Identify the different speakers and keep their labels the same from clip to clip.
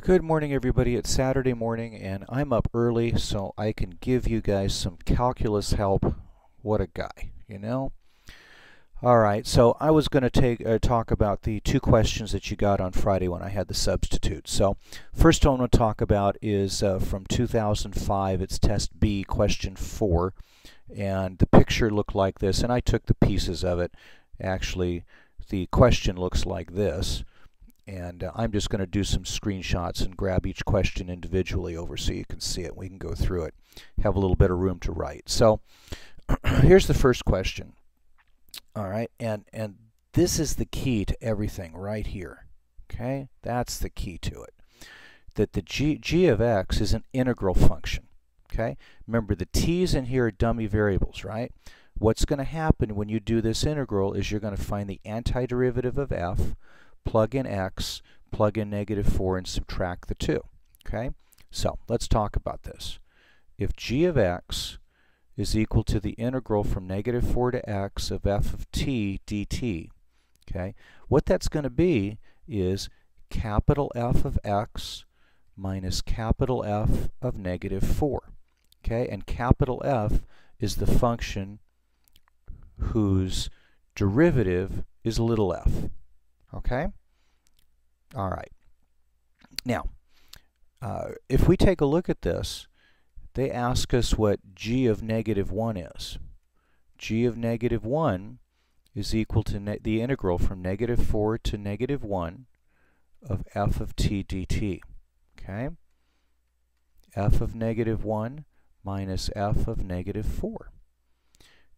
Speaker 1: Good morning, everybody. It's Saturday morning and I'm up early so I can give you guys some calculus help. What a guy, you know? Alright, so I was going to talk about the two questions that you got on Friday when I had the substitute. So first one I want to talk about is from 2005. It's test B, question 4. And the picture looked like this, and I took the pieces of it. Actually, the question looks like this. And I'm just going to do some screenshots and grab each question individually over so you can see it. We can go through it, have a little bit of room to write. So here's the first question. All right, and this is the key to everything right here. Okay, that's the key to it. That the g of x is an integral function. Okay, remember the t's in here are dummy variables, right? What's going to happen when you do this integral is you're going to find the antiderivative of f, plug in x, plug in -4, and subtract the 2. Okay? So let's talk about this. If g of x is equal to the integral from -4 to x of f of t dt, okay, what that's going to be is capital F of x minus capital F of -4. Okay? And capital F is the function whose derivative is little f. Okay? All right. Now, if we take a look at this, they ask us what g of -1 is. G of -1 is equal to the integral from -4 to -1 of f of t dt. Okay? F of -1 minus f of -4.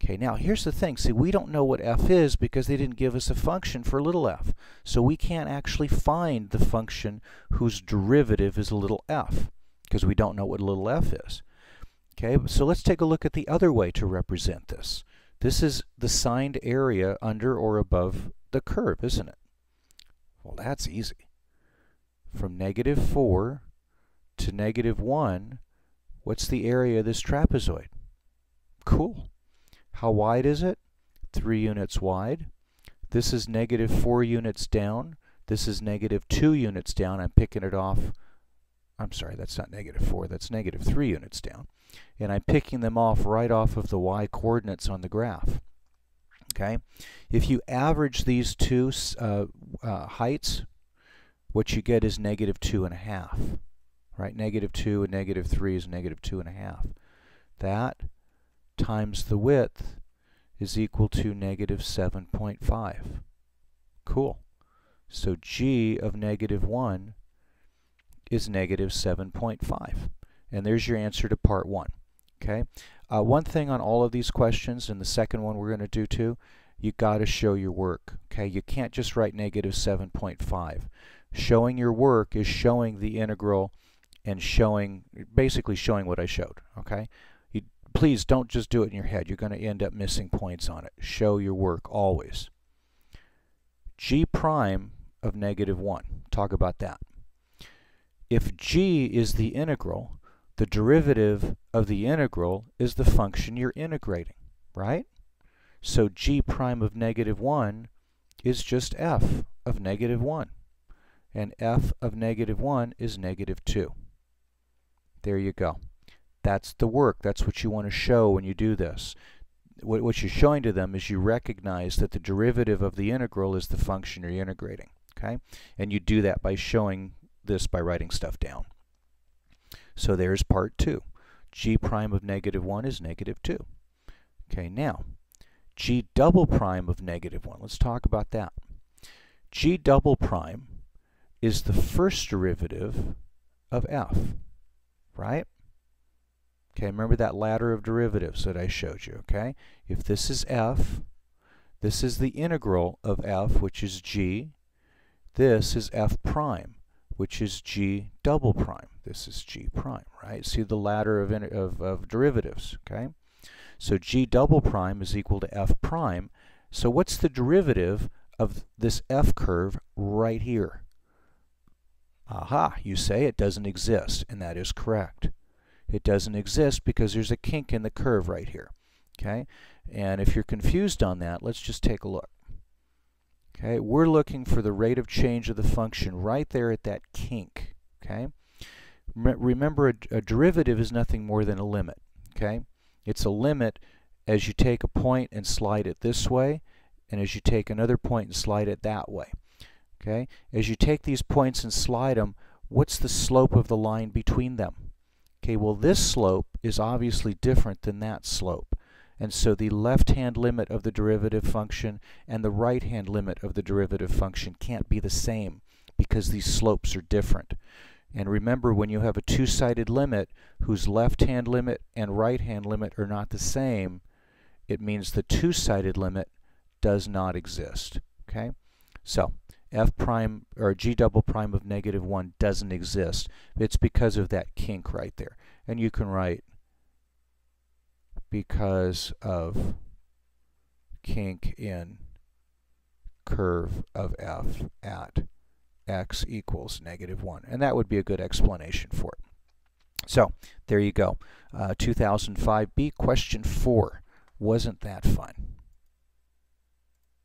Speaker 1: Okay, now here's the thing. See, we don't know what f is because they didn't give us a function for little f. So we can't actually find the function whose derivative is little f because we don't know what little f is. Okay, so let's take a look at the other way to represent this. This is the signed area under or above the curve, isn't it? Well, that's easy. From -4 to -1, what's the area of this trapezoid? Cool. How wide is it? 3 units wide. This is -4 units down. This is -2 units down. I'm picking it off. I'm sorry, that's not -4. That's -3 units down. And I'm picking them off right off of the y coordinates on the graph. Okay? If you average these two heights, what you get is -2.5. Right? -2 and -3 is -2.5. That times the width is equal to -7.5. Cool. So g of -1 is -7.5. And there's your answer to part 1. Okay. One thing on all of these questions, and the second one we're going to do too, you got to show your work. Okay. You can't just write -7.5. Showing your work is showing the integral and basically showing what I showed. Okay. Please don't just do it in your head. You're going to end up missing points on it. Show your work always. G prime of -1. Talk about that. If g is the integral, the derivative of the integral is the function you're integrating, right? So g prime of -1 is just f of -1. And f of -1 is -2. There you go. That's the work. That's what you want to show when you do this. What you're showing to them is you recognize that the derivative of the integral is the function you're integrating. Okay? And you do that by showing this by writing stuff down. So there's part 2. G prime of -1 is -2. Okay, now G double prime of -1. Let's talk about that. G double prime is the first derivative of f, right? Okay, remember that ladder of derivatives that I showed you, okay? If this is f, this is the integral of f, which is g. This is f prime, which is g double prime. This is g prime, right? See the ladder of derivatives, okay? So g double prime is equal to f prime. So what's the derivative of this f curve right here? Aha, you say it doesn't exist, and that is correct. It doesn't exist because there's a kink in the curve right here. Okay? And if you're confused on that, let's just take a look. Okay, we're looking for the rate of change of the function right there at that kink. Okay? Remember, a derivative is nothing more than a limit. Okay? It's a limit as you take a point and slide it this way, and as you take another point and slide it that way. Okay? As you take these points and slide them, what's the slope of the line between them? Okay, well, this slope is obviously different than that slope. And so the left-hand limit of the derivative function and the right-hand limit of the derivative function can't be the same because these slopes are different. And remember, when you have a two-sided limit whose left-hand limit and right-hand limit are not the same, it means the two-sided limit does not exist. Okay? So f prime or g double prime of -1 doesn't exist. It's because of that kink right there. And you can write because of kink in curve of f at x equals -1. And that would be a good explanation for it. So there you go. 2005B, question 4. Wasn't that fun?